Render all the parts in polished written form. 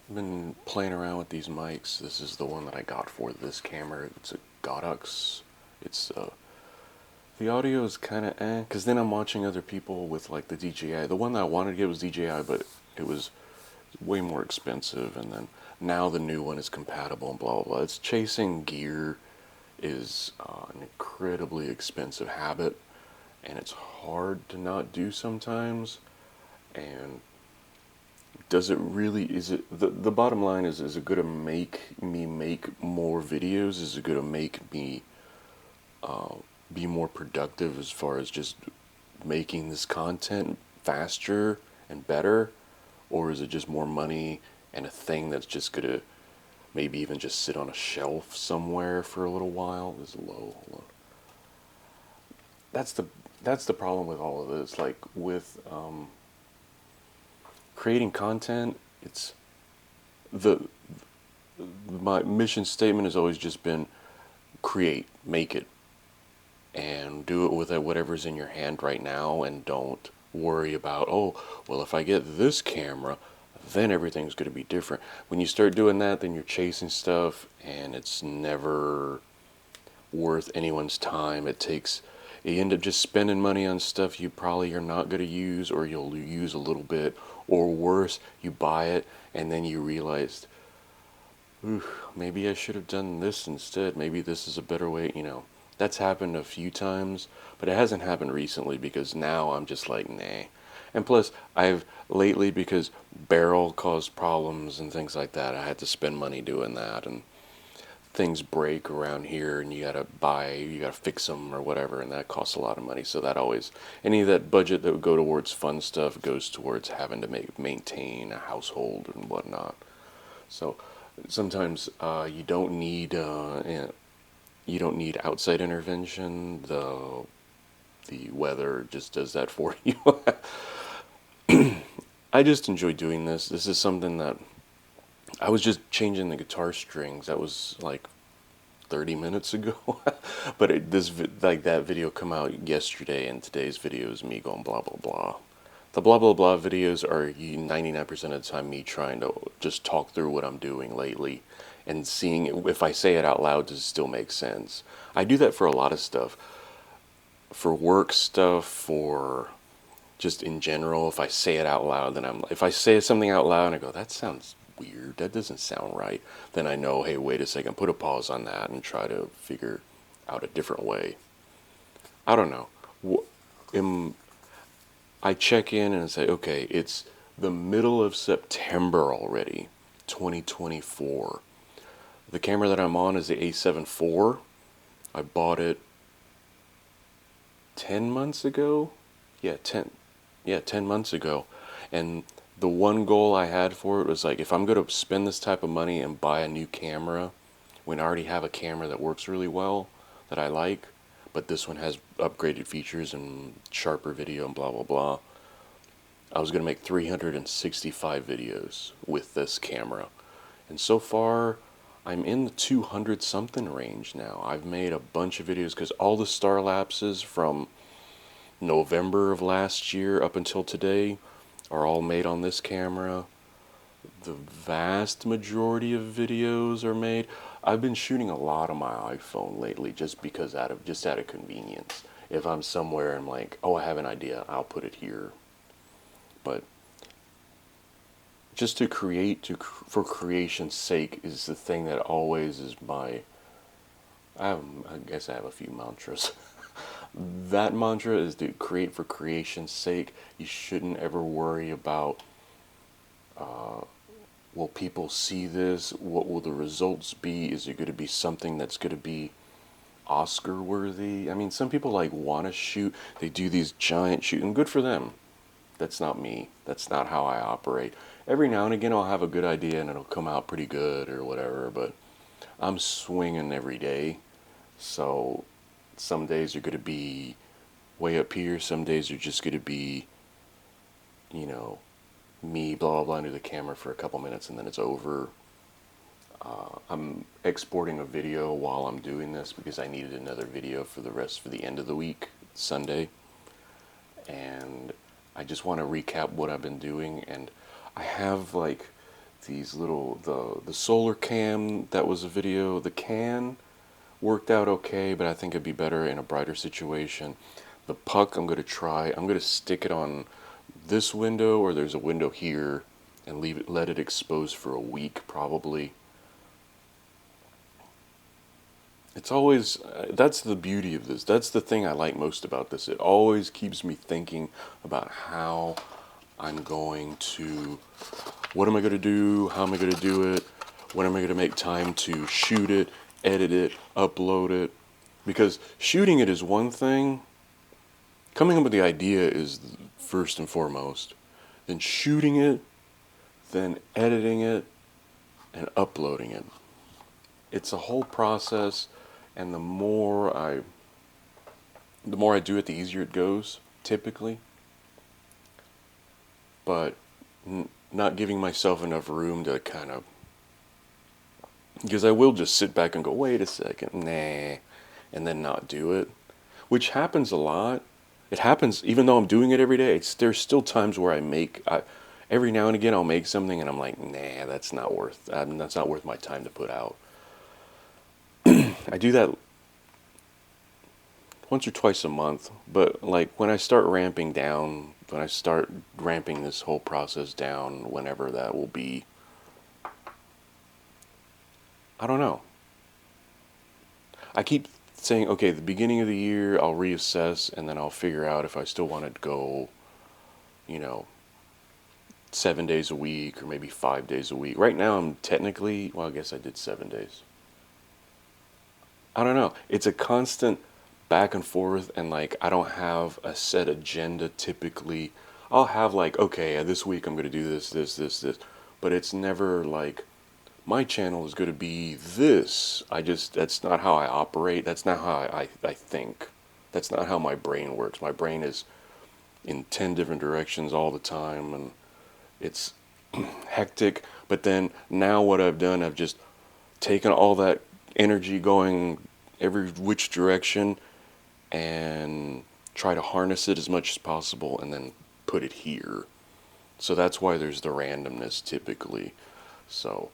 I've been playing around with these mics. This is the one that I got for this camera. It's a Gardea. It's the audio is kind of because then I'm watching other people with like the DJI. The one that I wanted to get was DJI, but it was way more expensive. And then now the new one is compatible and blah blah blah. It's chasing gear is an incredibly expensive habit, and it's hard to not do sometimes. And does it really, is it, the bottom line is it going to make me make more videos? Is it going to make me be more productive as far as just making this content faster and better? Or is it just more money and a thing that's just going to maybe even just sit on a shelf somewhere for a little while? Is low. Hold on. That's the that's the problem with all of this. Like with creating content, it's the my mission statement has always just been create, make it, and do it with whatever's in your hand right now, and don't worry about, oh, well, if I get this camera, then everything's going to be different. When you start doing that, then you're chasing stuff, and it's never worth anyone's time. You end up just spending money on stuff you probably are not going to use, or you'll use a little bit, or worse, you buy it and then you realize, ooh, maybe I should have done this instead. Maybe this is a better way. That's happened a few times, but it hasn't happened recently because now I'm just like, nah. And plus, I've lately, because barrel caused problems and things like that, I had to spend money doing that, and things break around here and you gotta fix them or whatever, and that costs a lot of money. So that always, any of that budget that would go towards fun stuff goes towards having to maintain a household and whatnot. So sometimes you don't need outside intervention. The weather just does that for you. I just enjoy doing this. This is something that I was just changing the guitar strings. That was like 30 minutes ago. But like that video come out yesterday, and today's video is me going blah blah blah. The blah blah blah videos are 99% of the time me trying to just talk through what I'm doing lately and seeing if I say it out loud, does it still make sense. I do that for a lot of stuff, for work stuff, for just in general. If I say it out loud, if I say something out loud and I go, that sounds weird, that doesn't sound right, then I know, hey, wait a second, put a pause on that and try to figure out a different way. I don't know. I check in and say, okay, it's the middle of September already, 2024. The camera that I'm on is the A7 IV. I bought it 10 months ago. Yeah, 10 months ago. And the one goal I had for it was like, if I'm going to spend this type of money and buy a new camera when I already have a camera that works really well, that I like, but this one has upgraded features and sharper video and blah blah blah, I was going to make 365 videos with this camera. And so far, I'm in the 200 something range now. I've made a bunch of videos because all the star lapses from November of last year up until today are all made on this camera. The vast majority of videos are made. I've been shooting a lot on my iPhone lately just out of convenience. If I'm somewhere and I'm like, oh, I have an idea, I'll put it here. But just to create for creation's sake is the thing that always is I guess I have a few mantras. That mantra is to create for creation's sake. You shouldn't ever worry about, will people see this? What will the results be? Is it going to be something that's going to be Oscar worthy? I mean, some people like want to shoot. They do these giant shoot, and good for them. That's not me. That's not how I operate. Every now and again, I'll have a good idea and it'll come out pretty good or whatever, but I'm swinging every day. So some days are going to be way up here. Some days are just going to be, you know, me blah blah blah into the camera for a couple minutes and then it's over. I'm exporting a video while I'm doing this because I needed another video for the end of the week, Sunday. And I just want to recap what I've been doing, and I have like these little, the solar cam, that was a video. The can worked out okay, but I think it'd be better in a brighter situation. The puck, I'm going to try. I'm going to stick it on this window, or there's a window here, and leave it, let it expose for a week probably. It's always, that's the beauty of this. That's the thing I like most about this. It always keeps me thinking about how I'm going to, what am I going to do? How am I going to do it? When am I going to make time to shoot it, edit it, upload it? Because shooting it is one thing. Coming up with the idea is first and foremost. Then shooting it, then editing it, and uploading it. It's a whole process, and the more I do it, the easier it goes, typically. But not giving myself enough room to kind of, because I will just sit back and go, wait a second, nah, and then not do it, which happens a lot. It happens even though I'm doing it every day. There's still times where every now and again I'll make something and I'm like, nah, that's not worth my time to put out. I do that once or twice a month, but like when I start ramping this whole process down, whenever that will be, I don't know. I keep saying, okay, the beginning of the year I'll reassess, and then I'll figure out if I still want to go, 7 days a week or maybe 5 days a week. Right now I'm technically, well, I guess I did 7 days. I don't know. It's a constant back and forth, and like I don't have a set agenda typically. I'll have like, okay, this week I'm going to do this, but it's never like my channel is going to be this. That's not how I operate. That's not how I think. That's not how my brain works. My brain is in 10 different directions all the time, and it's hectic. But then now what I've done, I've just taken all that energy going every which direction and try to harness it as much as possible and then put it here. So that's why there's the randomness typically. So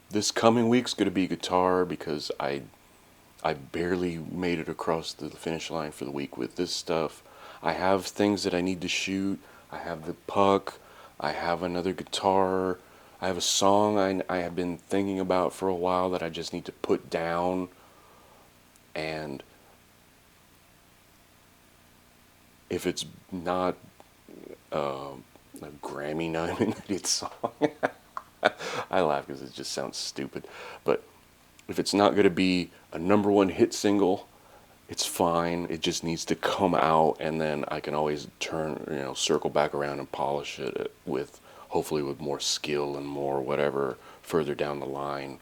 this coming week's going to be guitar, because I barely made it across the finish line for the week with this stuff. I have things that I need to shoot. I have the puck. I have another guitar. I have a song I have been thinking about for a while that I just need to put down. And if it's not a Grammy nominated song, I laugh because it just sounds stupid. But if it's not going to be a #1 hit single, it's fine. It just needs to come out, and then I can always circle back around and polish it hopefully with more skill and more whatever further down the line.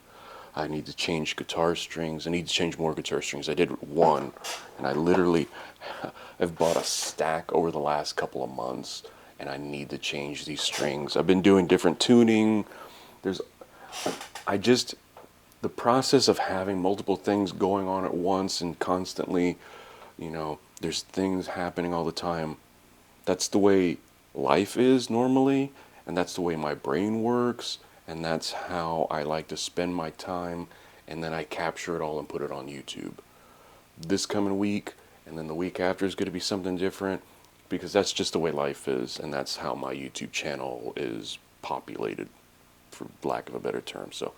I need to change guitar strings. I need to change more guitar strings. I did one, and I've bought a stack over the last couple of months, and I need to change these strings. I've been doing different tuning. The process of having multiple things going on at once and constantly, there's things happening all the time. That's the way life is normally, and that's the way my brain works, and that's how I like to spend my time, and then I capture it all and put it on YouTube. This coming week, and then the week after is going to be something different, because that's just the way life is, and that's how my YouTube channel is populated, for lack of a better term. So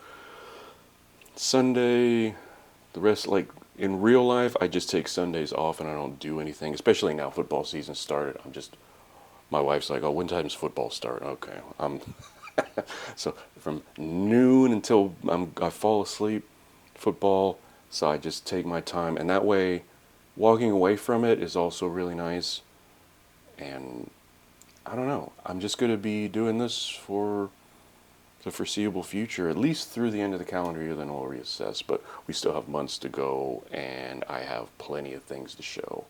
Sunday, the rest, like in real life, I just take Sundays off and I don't do anything, especially now football season started. My wife's like, oh, when time's football start? Okay. So from noon until I fall asleep, football, so I just take my time, and that way walking away from it is also really nice. And I don't know, I'm just going to be doing this for the foreseeable future, at least through the end of the calendar year. Then we'll reassess, but we still have months to go, and I have plenty of things to show.